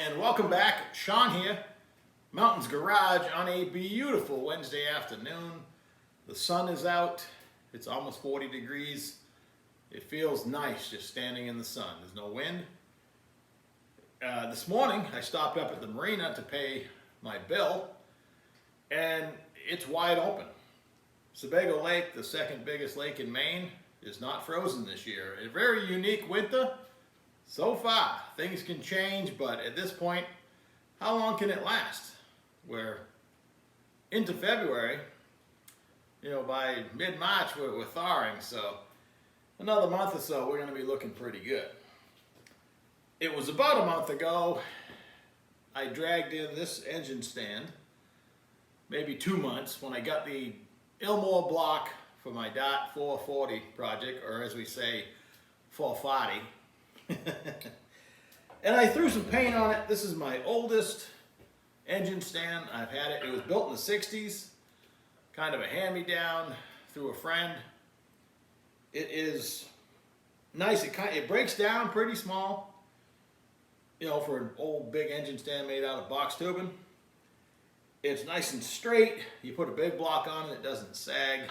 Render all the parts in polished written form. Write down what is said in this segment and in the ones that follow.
and welcome back. Sean here, Mountains Garage on a beautiful Wednesday afternoon. The sun is out. It's almost 40 degrees. It feels nice just standing in the sun. There's no wind. This morning I stopped up at the marina to pay my bill, and it's wide open. Sebago Lake, the second biggest lake in Maine, is not frozen this year. A very unique winter. So far, things can change, but at this point, how long can it last? We're into February, by mid-March we're thawing, so another month or so we're going to be looking pretty good. It was about a month ago I dragged in this engine stand, maybe 2 months, when I got the Ilmore block for my DOT 440 project, or as we say, 440. And I threw some paint on it. This is my oldest engine stand. I've had it. It was built in the 60s, kind of a hand-me-down through a friend. It is nice. It breaks down pretty small, for an old big engine stand made out of box tubing. It's nice and straight. You put a big block on it, it doesn't sag.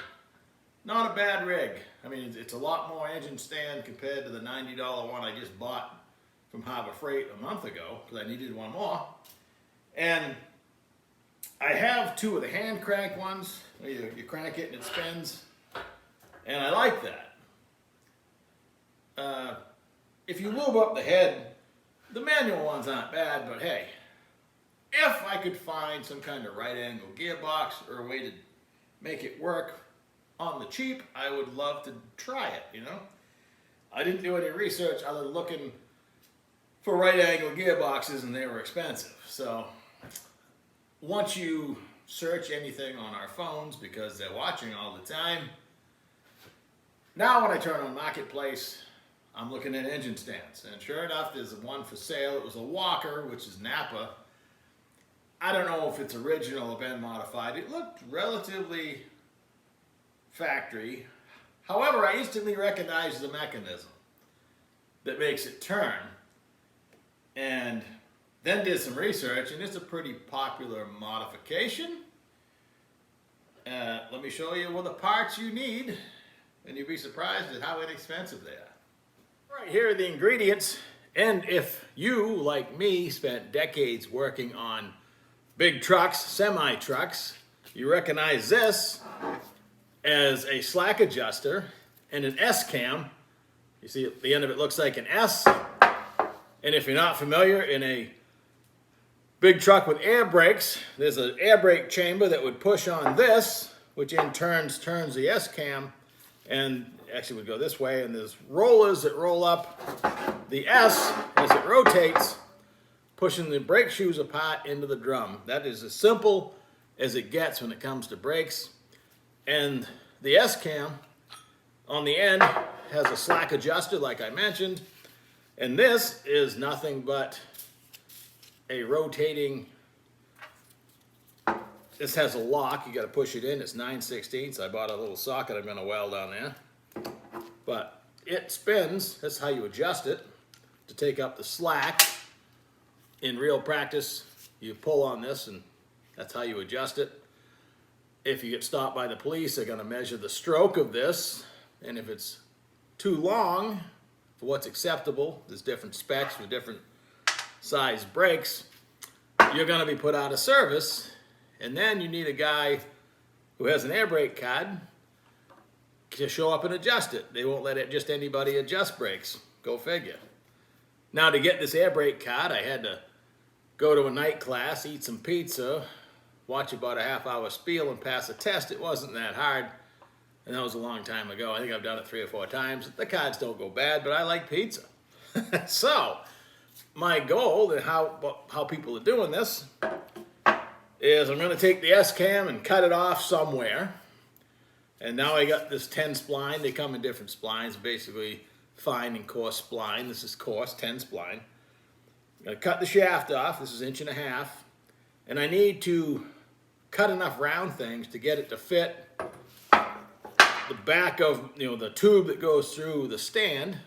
Not a bad rig. I mean, it's a lot more engine stand compared to the $90 one I just bought from Harbor Freight a month ago, because I needed one more. And I have two of the hand crank ones. You crank it and it spins. And I like that. If you lube up the head, the manual ones aren't bad, but hey, if I could find some kind of right angle gearbox or a way to make it work on the cheap, I would love to try it, I didn't do any research other than looking for right angle gearboxes, and they were expensive. So once you search anything on our phones, because they're watching all the time, now when I turn on Marketplace, I'm looking at engine stands. And sure enough, there's one for sale. It was a Walker, which is Napa. I don't know if it's original or been modified. It looked relatively factory. However, I instantly recognized the mechanism that makes it turn, and then did some research, and it's a pretty popular modification. Let me show you what the parts you need, and you'll be surprised at how inexpensive they are. Right, here are the ingredients, and if you, like me, spent decades working on big trucks, semi-trucks, you recognize this as a slack adjuster and an S-cam. You see at the end of it looks like an S. And if you're not familiar, in a big truck with air brakes, there's an air brake chamber that would push on this, which in turns the S-cam, and actually would go this way, and there's rollers that roll up the S as it rotates, pushing the brake shoes apart into the drum. That is as simple as it gets when it comes to brakes. And the S-cam on the end has a slack adjuster, like I mentioned, and this is nothing but a rotating. This has a lock. You got to push it in. It's 9/16. I bought a little socket I'm going to weld on there, but it spins. That's how you adjust it to take up the slack. In real practice, you pull on this, and that's how you adjust it. If you get stopped by the police, they're going to measure the stroke of this, and if it's too long for what's acceptable, there's different specs for different size brakes, you're going to be put out of service, and then you need a guy who has an air brake card to show up and adjust it. They won't let just anybody adjust brakes. Go figure. Now, to get this air brake card, I had to go to a night class, eat some pizza, watch about a half-hour spiel, and pass a test. It wasn't that hard, and that was a long time ago. I think I've done it 3 or 4 times. The cards don't go bad, but I like pizza. So my goal, and how people are doing this, is I'm going to take the S-cam and cut it off somewhere. And now I got this 10 spline. They come in different splines, basically fine and coarse spline. This is coarse, 10 spline. I'm going to cut the shaft off. This is 1.5 inches. And I need to cut enough round things to get it to fit the back of the tube that goes through the stand.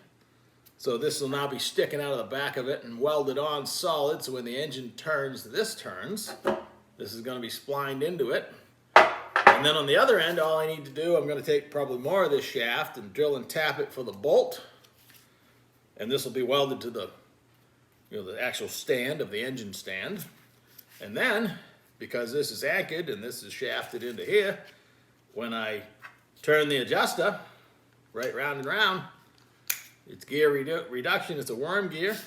So this will now be sticking out of the back of it and welded on solid, so when the engine turns, this turns. This is going to be splined into it. And then on the other end, all I need to do, I'm going to take probably more of this shaft and drill and tap it for the bolt. And this will be welded to the, the actual stand of the engine stand. And then, because this is anchored and this is shafted into here, when I turn the adjuster right round and round, it's gear reduction. It's a worm gear.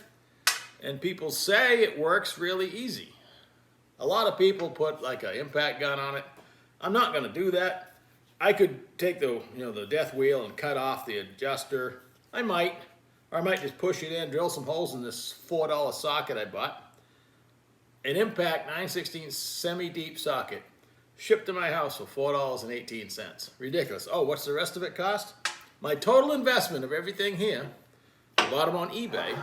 And people say it works really easy. A lot of people put like an impact gun on it. I'm not going to do that. I could take the, the death wheel and cut off the adjuster. I might. Or I might just push it in, drill some holes in this $4 socket I bought. An Impact 9/16 semi-deep socket. Shipped to my house for $4.18. Ridiculous. Oh, what's the rest of it cost? My total investment of everything here, I bought them on eBay,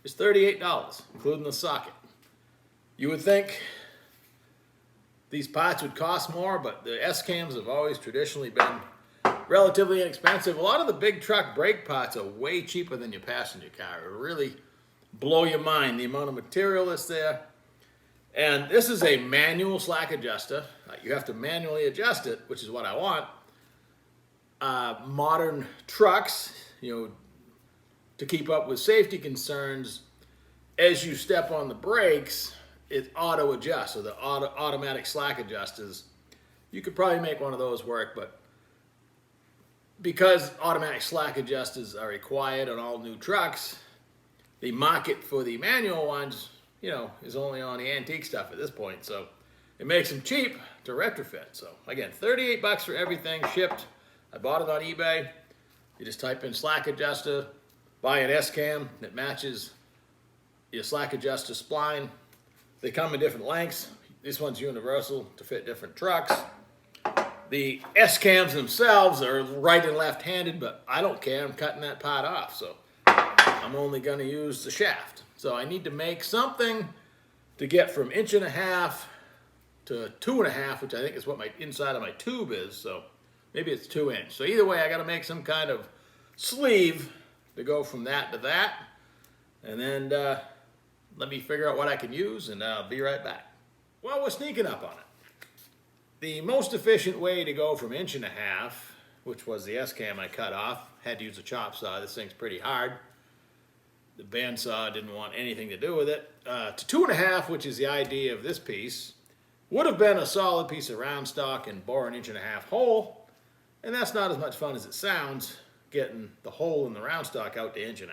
is $38, including the socket. You would think these parts would cost more, but the S-cams have always traditionally been relatively inexpensive. A lot of the big truck brake parts are way cheaper than your passenger car. It really blow your mind, the amount of material that's there. And this is a manual slack adjuster. You have to manually adjust it, which is what I want. Modern trucks, to keep up with safety concerns, as you step on the brakes, it auto adjusts, so the automatic slack adjusters. You could probably make one of those work, but because automatic slack adjusters are required on all new trucks, the market for the manual ones, is only on the antique stuff at this point. So it makes them cheap to retrofit. So again, $38 for everything shipped. I bought it on eBay. You just type in slack adjuster, buy an S-cam that matches your slack adjuster spline. They come in different lengths. This one's universal to fit different trucks. The S-cams themselves are right and left-handed, but I don't care. I'm cutting that part off, so I'm only going to use the shaft. So I need to make something to get from 1.5" to 2.5", which I think is what my inside of my tube is. So maybe it's 2 inch. So either way, I got to make some kind of sleeve to go from that to that, and then let me figure out what I can use, and I'll be right back. Well, we're sneaking up on it. The most efficient way to go from 1.5", which was the S-cam I cut off, had to use a chop saw. This thing's pretty hard. The bandsaw didn't want anything to do with it. To 2.5", which is the idea of this piece, would have been a solid piece of round stock and bore an 1.5" hole, and that's not as much fun as it sounds, getting the hole in the round stock out to 1.5".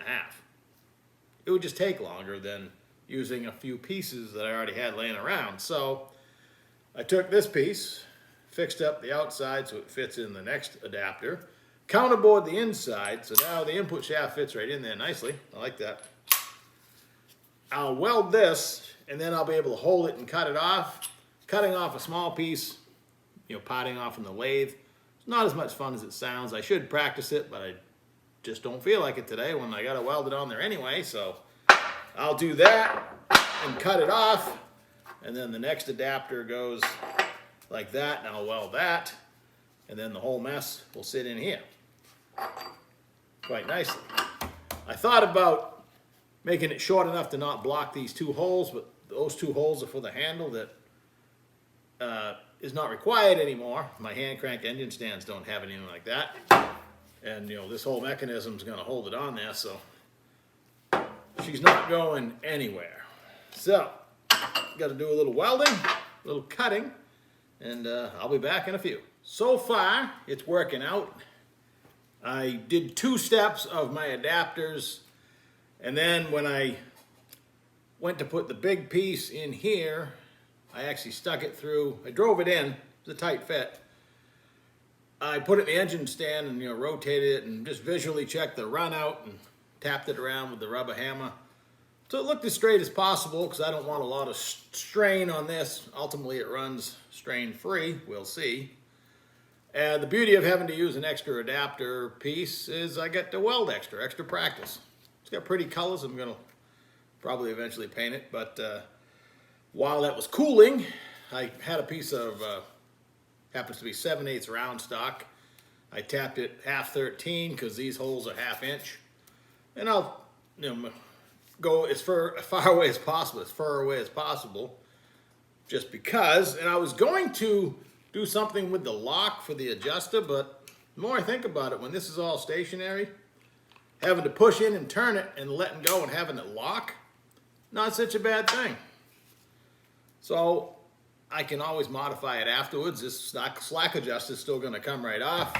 It would just take longer than using a few pieces that I already had laying around. So I took this piece, fixed up the outside so it fits in the next adapter, counterbored the inside, so now the input shaft fits right in there nicely. I like that. I'll weld this, and then I'll be able to hold it and cut it off. Cutting off a small piece, potting off in the lathe, it's not as much fun as it sounds. I should practice it, but I just don't feel like it today when I got to weld it on there anyway. So I'll do that and cut it off, and then the next adapter goes like that, and I'll weld that, and then the whole mess will sit in here quite nicely. I thought about making it short enough to not block these 2 holes, but those 2 holes are for the handle that is not required anymore. My hand crank engine stands don't have anything like that, and this whole mechanism is going to hold it on there, so she's not going anywhere. So got to do a little welding, a little cutting, and I'll be back in a few. So far, it's working out. I did 2 steps of my adapters, and then when I went to put the big piece in here, I actually stuck it through. I drove it in. It's a tight fit. I put it in the engine stand and rotated it and just visually checked the run out and tapped it around with the rubber hammer. So it looked as straight as possible because I don't want a lot of strain on this. Ultimately, it runs strain-free. We'll see. And the beauty of having to use an extra adapter piece is I get to weld extra practice. It's got pretty colors. I'm going to probably eventually paint it. But while that was cooling, I had a piece of, happens to be 7/8 round stock. I tapped it 1/2 13 because these holes are 1/2 inch. And I'll go as far away as possible, just because. And I was going to do something with the lock for the adjuster, but the more I think about it, when this is all stationary, having to push in and turn it and letting go and having it lock, not such a bad thing. So I can always modify it afterwards. This slack adjuster is still going to come right off.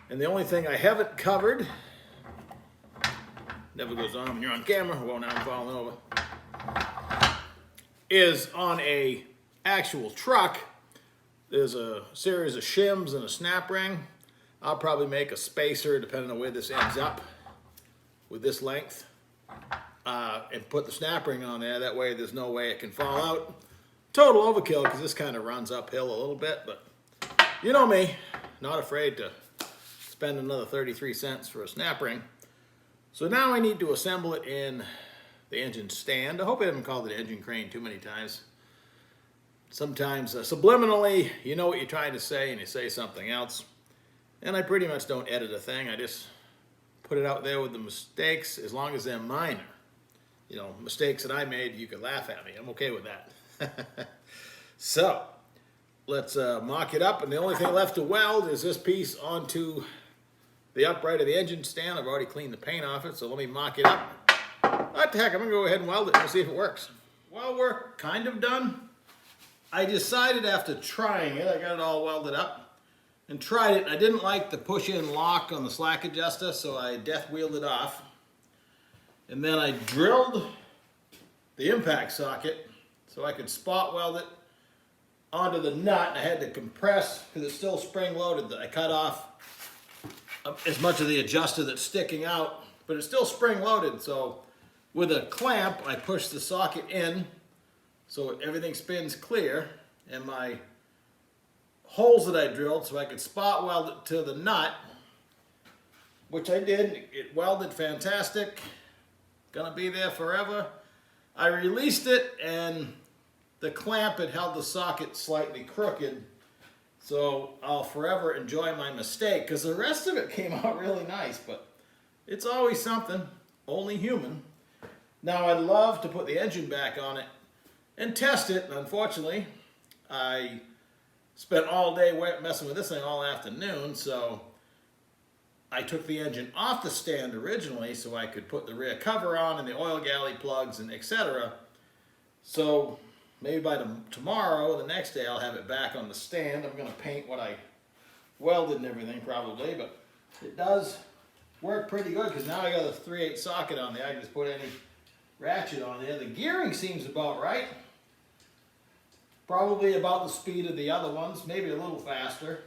And the only thing I haven't covered, never goes on when you're on camera, well, now I'm falling over, is on a actual truck, there's a series of shims and a snap ring. I'll probably make a spacer, depending on where this ends up, with this length, and put the snap ring on there. That way there's no way it can fall out. Total overkill, because this kind of runs uphill a little bit, but you know me, not afraid to spend another 33 cents for a snap ring. So now I need to assemble it in the engine stand. I hope I haven't called it engine crane too many times. Sometimes subliminally, you know what you're trying to say and you say something else. And I pretty much don't edit a thing. I just put it out there with the mistakes, as long as they're minor. You know, mistakes that I made, you could laugh at me. I'm okay with that. So, let's mock it up. And the only thing left to weld is this piece onto the upright of the engine stand. I've already cleaned the paint off it, so let me mock it up. What the heck, I'm going to go ahead and weld it and see if it works. Well, we're kind of done. I decided after trying it, I got it all welded up, and tried it. I didn't like the push-in lock on the slack adjuster, so I death wheeled it off. And then I drilled the impact socket so I could spot weld it onto the nut. I had to compress because it's still spring loaded. I cut off as much of the adjuster that's sticking out, but it's still spring loaded. So with a clamp, I push the socket in so everything spins clear, and my holes that I drilled so I could spot weld it to the nut, which I did. It welded fantastic. Gonna be there forever. I released it, and the clamp had held the socket slightly crooked, so I'll forever enjoy my mistake, because the rest of it came out really nice, but it's always something, only human. Now I'd love to put the engine back on it and test it, and unfortunately I spent all day messing with this thing all afternoon, so I took the engine off the stand originally so I could put the rear cover on and the oil galley plugs and etc. So maybe by tomorrow, the next day, I'll have it back on the stand. I'm going to paint what I welded and everything probably, but it does work pretty good because now I got a 3/8 socket on there. I can just put any ratchet on there. The gearing seems about right. Probably about the speed of the other ones, maybe a little faster.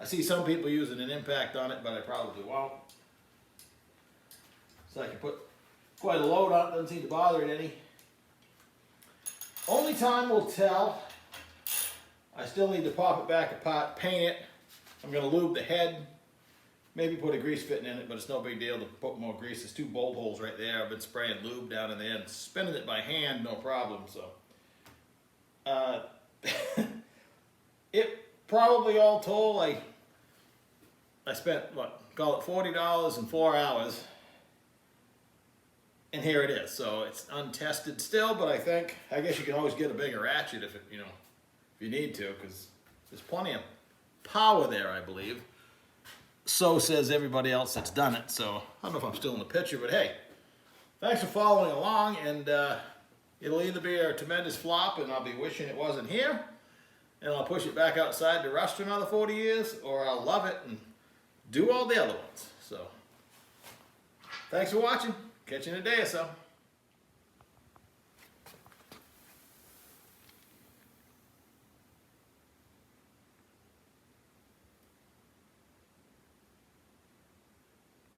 I see some people using an impact on it, but I probably won't. So I can put quite a load on it, doesn't seem to bother it any. Only time will tell. I still need to pop it back apart, paint it. I'm going to lube the head, maybe put a grease fitting in it, but it's no big deal to put more grease. There's 2 bolt holes right there. I've been spraying lube down in there and spinning it by hand, no problem. So it probably all told, I spent, what, call it $40 in 4 hours. And here it is. So it's untested still, but I guess you can always get a bigger ratchet if you need to, because there's plenty of power there, I believe. So says everybody else that's done it. So I don't know if I'm still in the picture, but hey, thanks for following along, and it'll either be a tremendous flop and I'll be wishing it wasn't here, and I'll push it back outside to rust for another 40 years, or I'll love it and do all the other ones. So thanks for watching. Catch you in a day or so.